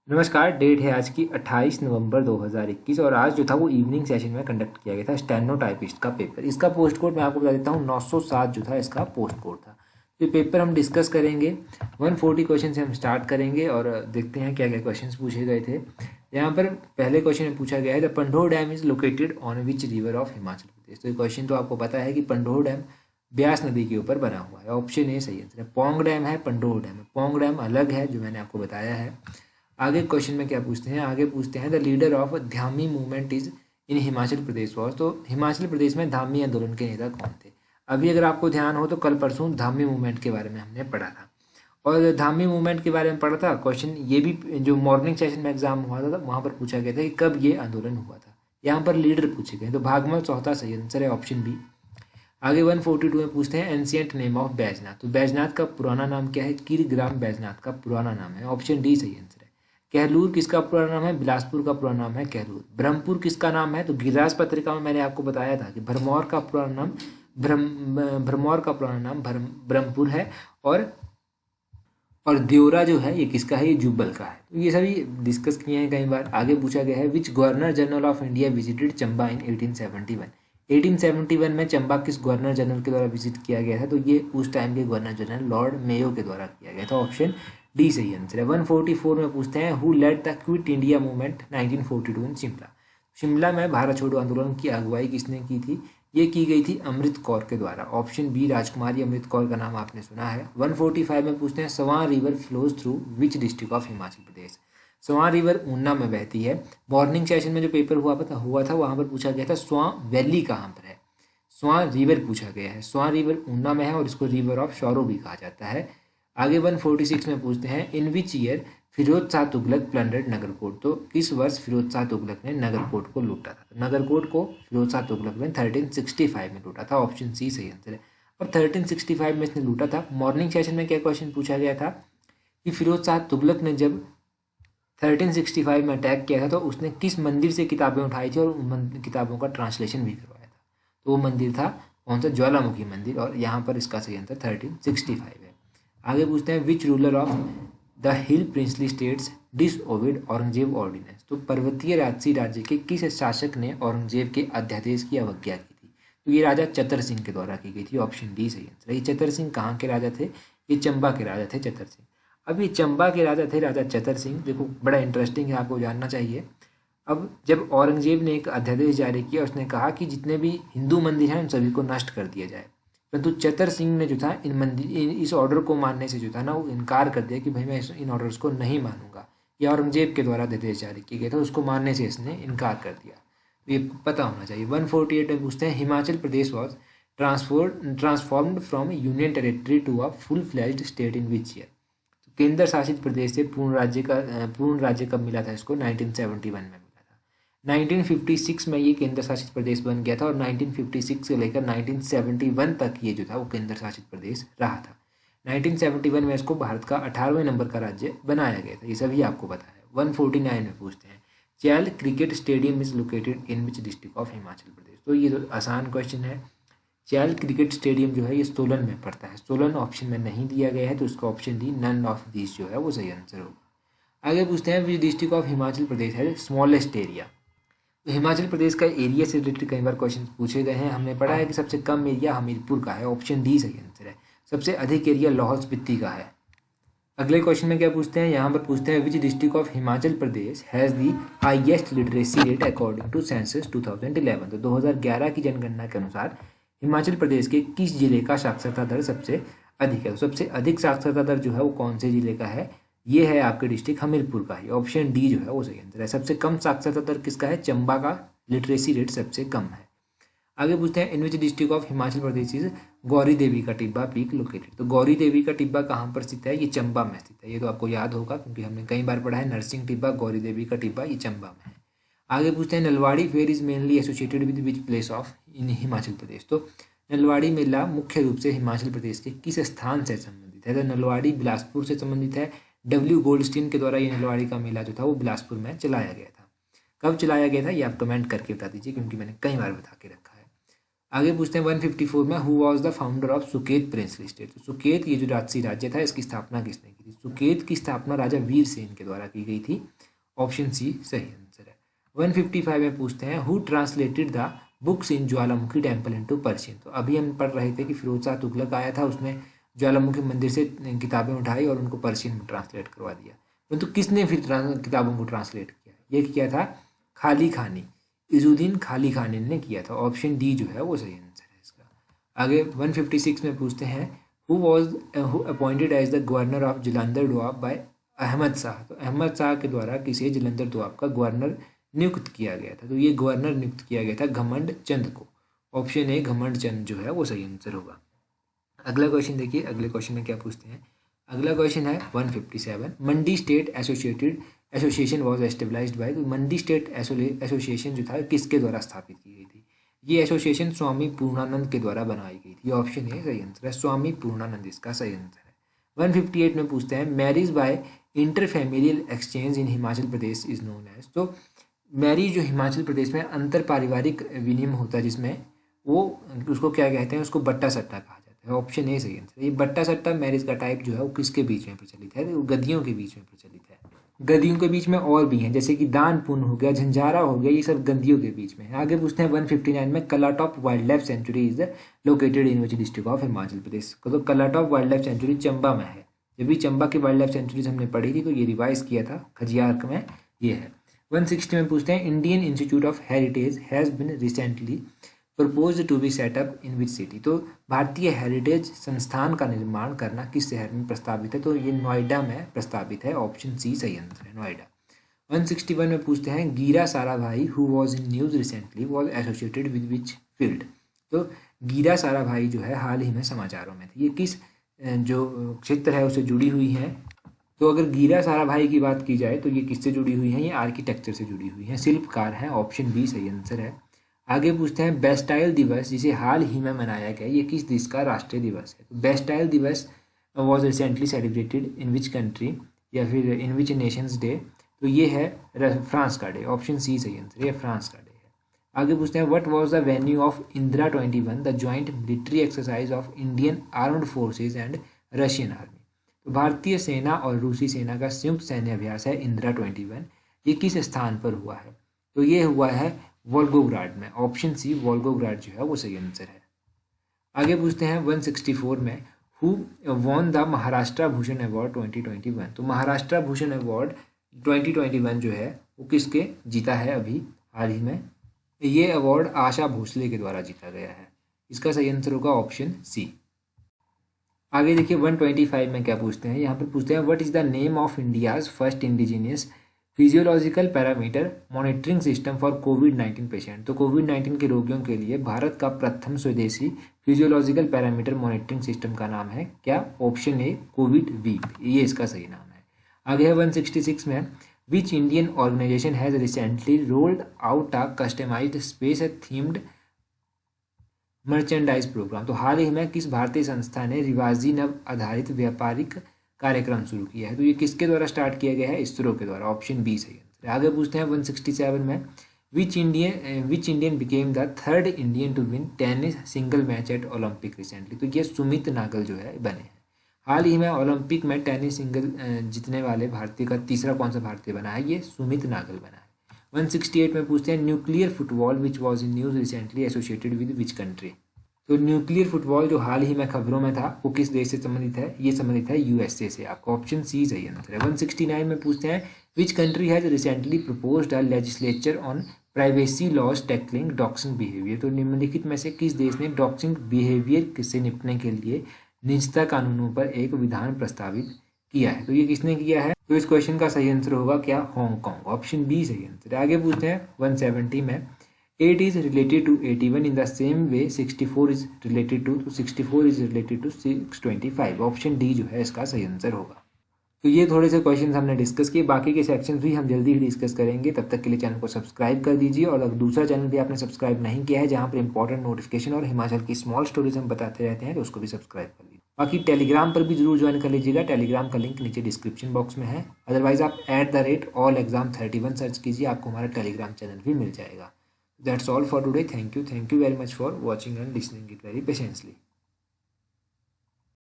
नमस्कार। डेट है आज की 28 नवंबर 2021 और आज जो था वो इवनिंग सेशन में कंडक्ट किया गया था स्टेनो टाइपिस्ट का पेपर। इसका पोस्ट कोड मैं आपको बता देता हूँ 907 जो था इसका पोस्ट कोड था। तो ये पेपर हम डिस्कस करेंगे। 140 क्वेश्चन से हम स्टार्ट करेंगे और देखते हैं क्या क्या क्वेश्चन पूछे गए थे। यहाँ पर पहले क्वेश्चन में पूछा गया है the Pandoh dam is located on which river of Himachal Pradesh. तो ये क्वेश्चन तो आपको पता है कि पंढोर डैम ब्यास नदी के ऊपर बना हुआ है। ऑप्शन ए सही आंसर है। पोंग डैम है, पंढोर डैम है। पोंग डैम अलग है जो मैंने आपको बताया है। आगे क्वेश्चन में क्या पूछते हैं, आगे पूछते हैं the leader of Dhami movement is in Himachal Pradesh was. तो हिमाचल प्रदेश में धामी आंदोलन के नेता कौन थे। अभी अगर आपको ध्यान हो तो कल परसों धामी मूवमेंट के बारे में हमने पढ़ा था और धामी मूवमेंट के बारे में पढ़ा था। क्वेश्चन ये भी जो मॉर्निंग सेशन में एग्जाम हुआ था वहाँ पर पूछा गया था कि कब ये आंदोलन हुआ था। यहाँ पर लीडर पूछे गए तो भागमल चौथा सही आंसर है, ऑप्शन बी। आगे 142 में पूछते हैं एंशियंट नेम ऑफ बैजनाथ। तो बैजनाथ का पुराना नाम क्या है। कीरग्राम बैजनाथ का पुराना नाम है, ऑप्शन डी सही आंसर है। कहलूर किसका पुराना नाम है। बिलासपुर का पुराना नाम है कहलूर। ब्रह्मपुर किसका नाम है। तो गिरिराज पत्रिका में मैंने आपको बताया था कि भरमौर का पुराना नाम भरमौर का पुराना नाम ब्रह्मपुर है और देवरा जो है ये किसका है, ये जुब्बल का है। तो ये सभी डिस्कस किए हैं कई बार। आगे पूछा गया है which governor general of India visited Chamba in 1871। 1871 में चंबा किस गवर्नर जनरल के द्वारा विजिट किया गया था। तो ये उस टाइम के गवर्नर जनरल लॉर्ड मेयो के द्वारा किया गया था, ऑप्शन डी सही आंसर है। 144 में पूछते हैं who led the quit India movement 1942 in Shimla. Shimla में भारत छोड़ो आंदोलन की अगुवाई किसने की थी। ये की गई थी अमृत कौर के द्वारा, ऑप्शन बी राजकुमारी अमृत कौर का नाम आपने सुना है। 145 में पूछते हैं Swan river flows through which district of Himachal Pradesh. Swan river Una में बहती है। मॉर्निंग सेशन में जो पेपर हुआ था वहाँ पर पूछा गया था स्वां वैली कहाँ पर है। स्वां रिवर पूछा गया है। स्वां रिवर ऊना में है और इसको रिवर ऑफ शॉरो भी कहा जाता है। आगे 146 में पूछते हैं in which year Firoz Shah Tughlaq plundered Nagarkot. तो किस वर्ष फिरोज शाह तुगलक ने नगरकोट को लूटा था। नगरकोट को फिरोज शाह तुगलक ने 1365 में लूटा था, ऑप्शन सी सही आंसर है। और 1365 में इसने लूटा था। मॉर्निंग सेशन में क्या क्वेश्चन पूछा गया था कि फिरोज शाह तुगलक ने जब 1365 में अटैक किया था तो उसने किस मंदिर से किताबें उठाई थी और उन किताबों का ट्रांसलेशन भी करवाया था। तो वो मंदिर था कौन सा, ज्वालामुखी मंदिर। और यहाँ पर इसका सही आंसर 1365 है। आगे पूछते हैं which ruler of the hill princely states disobeyed Aurangzeb ordinance. तो पर्वतीय राजसी राज्य के किस शासक ने औरंगजेब के अध्यादेश की अवज्ञा की थी। तो ये राजा चतर सिंह के द्वारा की गई थी, ऑप्शन डी सही आंसर है। ये चतर सिंह कहाँ के राजा थे, ये चंबा के राजा थे चतर सिंह। अब ये चंबा के राजा थे राजा चतर सिंह। देखो बड़ा इंटरेस्टिंग है, आपको जानना चाहिए। अब जब औरंगजेब ने एक अध्यादेश जारी किया उसने कहा कि जितने भी हिंदू मंदिर हैं उन सभी को नष्ट कर दिया जाए, परंतु चतर सिंह ने जो था इस ऑर्डर को मानने से जो था ना वो इनकार कर दिया कि भाई मैं इन ऑर्डर्स को नहीं मानूंगा। ये औरंगजेब के द्वारा अध्यादेश जारी किया गया था, उसको मानने से इसने इनकार कर दिया। तो ये पता होना चाहिए। 148 में पूछते हैं Himachal Pradesh was transformed from union territory to a full fledged state in which year. तो केंद्र शासित प्रदेश से पूर्ण राज्य कब मिला था इसको, 1971 में मिला था। 1956 में ये केंद्र शासित प्रदेश बन गया था और 1956 से लेकर 1971 तक ये जो था वो केंद्र शासित प्रदेश रहा था। 1971 में इसको भारत का 18वें नंबर का राज्य बनाया गया था, ये सभी आपको पता है। 149 में पूछते हैं Chail cricket stadium is located in which district of Himachal Pradesh. तो ये तो आसान क्वेश्चन है। चैल क्रिकेट स्टेडियम जो है ये सोलन में पड़ता है। सोलन ऑप्शन में नहीं दिया गया है तो इसका option d none of this जो है वो सही आंसर होगा। आगे पूछते हैं which district of Himachal Pradesh है स्मॉलेस्ट एरिया। तो हिमाचल प्रदेश का एरिया से रिलेटेड कई बार क्वेश्चन पूछे गए हैं। हमने पढ़ा है कि सबसे कम एरिया हमीरपुर का है, ऑप्शन डी सही आंसर है। सबसे अधिक एरिया लाहौल स्पीति का है। अगले क्वेश्चन में क्या पूछते हैं, यहाँ पर पूछते हैं which district of Himachal Pradesh has the highest literacy rate according to census 2011। तो 2011 की जनगणना के अनुसार हिमाचल प्रदेश के किस जिले का साक्षरता दर सबसे अधिक है। तो सबसे अधिक साक्षरता दर जो है वो कौन से जिले का है, ये है आपके डिस्ट्रिक्ट हमीरपुर का ही, ऑप्शन डी जो है वो सही आंसर है। सबसे कम साक्षरता दर किसका है, चंबा का लिटरेसी रेट सबसे कम है। आगे पूछते हैं in which district of Himachal Pradesh is Gauri Devi का टिब्बा पीक लोकेटेड। तो गौरी देवी का टिब्बा कहाँ पर स्थित है, ये चंबा में स्थित है। ये तो आपको याद होगा क्योंकि हमने कई बार पढ़ा है। नरसिंह टिब्बा, गौरी देवी का टिब्बा, ये चंबा में है। आगे पूछते हैं Nalwari fair is mainly associated with which place of इन हिमाचल प्रदेश। तो नलवाड़ी मेला मुख्य रूप से हिमाचल प्रदेश के किस स्थान से संबंधित है। तो नलवाड़ी बिलासपुर से संबंधित है। डब्ल्यू गोल्डस्टीन के द्वारा ये नलवाड़ी का मेला जो था वो बिलासपुर में चलाया गया था। कब चलाया गया था ये आप कमेंट करके बता दीजिए क्योंकि मैंने कई बार बता के रखा है। आगे पूछते हैं 154 में who was the founder of Suket princely state. तो सुकेत ये जो राजसी राज्य था इसकी स्थापना किसने की थी। थी। सुकेत की स्थापना राजा वीर सेन के द्वारा की गई थी। ऑप्शन सी सही आंसर है। 155 में पूछते हैं who translated the books in Jwalamukhi temple into Persian. तो अभी हम पढ़ रहे थे कि फिरोज शाह तुगलक आया था, उसने ज्वालामुखी मंदिर से किताबें उठाई और उनको पर्शियन में ट्रांसलेट करवा दिया। परंतु किसने फिर किताबों को ट्रांसलेट किया? ये किया था खाली खानी, इजुद्दीन खाली खानी ने किया था। ऑप्शन डी जो है वो सही आंसर है इसका। आगे 156 में पूछते हैं who appointed as the governor of Jalandhar Doab by Ahmad Shah. तो अहमद शाह के द्वारा किसे जलंधर दोआब का गवर्नर नियुक्त किया गया था? तो ये गवर्नर नियुक्त किया गया था घमंड चंद को। ऑप्शन ए घमंड चंद जो है वो सही आंसर होगा। अगला क्वेश्चन देखिए, अगले क्वेश्चन में क्या पूछते हैं। अगला क्वेश्चन है 157 मंडी स्टेट एसोसिएशन वॉज एस्टेब्लाइज्ड बाय। तो मंडी स्टेट एसोसिएशन जो था किसके द्वारा स्थापित की गई थी? ये एसोसिएशन स्वामी पूर्णानंद के द्वारा बनाई गई थी। ऑप्शन ए सही आंसर है, स्वामी पूर्णानंद इसका सही आंसर है। 158 में पूछते हैं marriage by interfamilial exchange in Himachal Pradesh is known as. तो मैरिज जो हिमाचल प्रदेश में अंतर पारिवारिक विनिमय होता है जिसमें वो उसको क्या कहते हैं? उसको बट्टा सट्टा कहा जाता है। ऑप्शन ए सही आंसर। ये बट्टा सट्टा मैरिज का टाइप जो है वो किसके बीच में प्रचलित है? वो गद्दियों के बीच में प्रचलित है। गद्दियों के बीच में और भी हैं, जैसे कि दान पुण्य हो गया, झंझारा हो गया, ये सब गद्दियों के बीच में है। आगे पूछते हैं 159 में Kalatop wild life sanctuary is located in which district of Himachal Pradesh. तो Kalatop wild life sanctuary Chamba में है। जब भी चंबा की वाइल्ड लाइफ सेंचुरीज हमने पढ़ी थी तो ये रिवाइज किया था, खजियार में ये है। 160 में पूछते हैं Indian institute of heritage has been recently propose to be set up in which city. तो भारतीय हेरिटेज संस्थान का निर्माण करना किस शहर में प्रस्तावित है? तो ये नोएडा में प्रस्तावित है। ऑप्शन सी सही आंसर है, नोएडा। 161 में पूछते हैं Gira Sarabhai who was in news recently was associated with which field. तो गीरा साराभाई जो है हाल ही में समाचारों में थी, ये किस जो क्षेत्र है उससे जुड़ी हुई है? तो अगर गीरा साराभाई की बात की जाए तो ये किससे जुड़ी हुई है? ये आर्किटेक्चर से जुड़ी हुई है, शिल्पकार है। ऑप्शन बी सही आंसर है। आगे पूछते हैं बेस्टाइल दिवस जिसे हाल ही में मनाया गया ये किस देश का राष्ट्रीय दिवस है? तो बेस्टाइल दिवस was recently celebrated in which country या फिर इन विच नेशंस डे। तो ये है फ्रांस का डे। ऑप्शन सी सही आंसर, ये फ्रांस का डे है। आगे पूछते हैं what was the venue of Indira 21 the joint military exercise of Indian armed forces and Russian army. तो भारतीय सेना और रूसी सेना का संयुक्त सैन्य अभ्यास है इंदिरा 21। ये किस स्थान पर हुआ है? तो ये हुआ है वोल्गोग्राड में। ऑप्शन सी वोल्गोग्राड जो है वो सही आंसर है। आगे पूछते हैं 164 में who won the Maharashtra Bhushan award 2021। तो महाराष्ट्र भूषण अवार्ड 2021 जो है वो किसके जीता है अभी हाल ही में? ये अवार्ड आशा भोसले के द्वारा जीता गया है। इसका सही आंसर होगा ऑप्शन सी। आगे देखिए 125 में क्या पूछते हैं, यहाँ पर पूछते हैं what is the name of India's first indigenous physiological parameter monitoring system for covid patient. तो कोविड-19 के रोगियों के लिए भारत का प्रथम स्वदेशी फिजियोलॉजिकल पैरामीटर मॉनिटरिंग सिस्टम का नाम है क्या? ऑप्शन ए कोविड वीप, ये इसका सही नाम है। आगे है 166 में which Indian organization has recently rolled out a customized space themed merchandise program. तो हाल ही में किस भारतीय संस्था ने रिवाजी नव आधारित व्यापारिक कार्यक्रम शुरू किया है? तो ये किसके द्वारा स्टार्ट किया गया है? इसरो के द्वारा। ऑप्शन बी सही आंसर है। आगे पूछते हैं 167 में which Indian became the third Indian to win tennis single match at Olympic recently. तो ये सुमित नागल जो है बने हैं। हाल ही में ओलंपिक में टेनिस सिंगल जीतने वाले भारतीय का तीसरा कौन सा भारतीय बना है? ये सुमित नागल बना है। 168 में पूछते हैं nuclear football which was in news recently associated with which country. तो न्यूक्लियर फुटबॉल जो हाल ही में खबरों में था वो किस देश से संबंधित है? ये संबंधित है यूएसए से। आपका ऑप्शन सी सही आंसर है। 169 में पूछते हैं which country has recently proposed a legislature on privacy laws tackling doxxing behaviour. तो निम्नलिखित में से किस देश ने डॉक्सिंग बिहेवियर से निपटने के लिए निजता कानूनों पर एक विधान प्रस्तावित किया है? तो ये किसने किया है? तो इस क्वेश्चन का सही आंसर होगा क्या? हांगकांग। ऑप्शन बी सही आंसर है। आगे पूछते हैं 170 में 8 is related to 81 in the same way 64 is related to 64 is related to 625। Option D जो है इसका सही आंसर होगा। तो ये थोड़े से क्वेश्चंस हमने डिस्कस किए, बाकी के सेक्शंस भी हम जल्दी ही डिस्कस करेंगे। तब तक के लिए चैनल को सब्सक्राइब कर दीजिए, और अगर दूसरा चैनल भी आपने सब्सक्राइब नहीं किया है जहाँ पर इंपॉर्टेंट नोटिफिकेशन और हिमाचल की स्मॉल स्टोरीज हम बताते रहते हैं, तो उसको भी सब्सक्राइब कर लीजिए। बाकी टेलीग्राम पर भी जरूर ज्वाइन कर लीजिएगा, टेलीग्राम का लिंक नीचे डिस्क्रिप्शन बॉक्स में है। अदरवाइज आप @allexam31 सर्च कीजिए, आपको हमारा टेलीग्राम चैनल भी मिल जाएगा। That's all for today. Thank you very much for watching and listening it very patiently.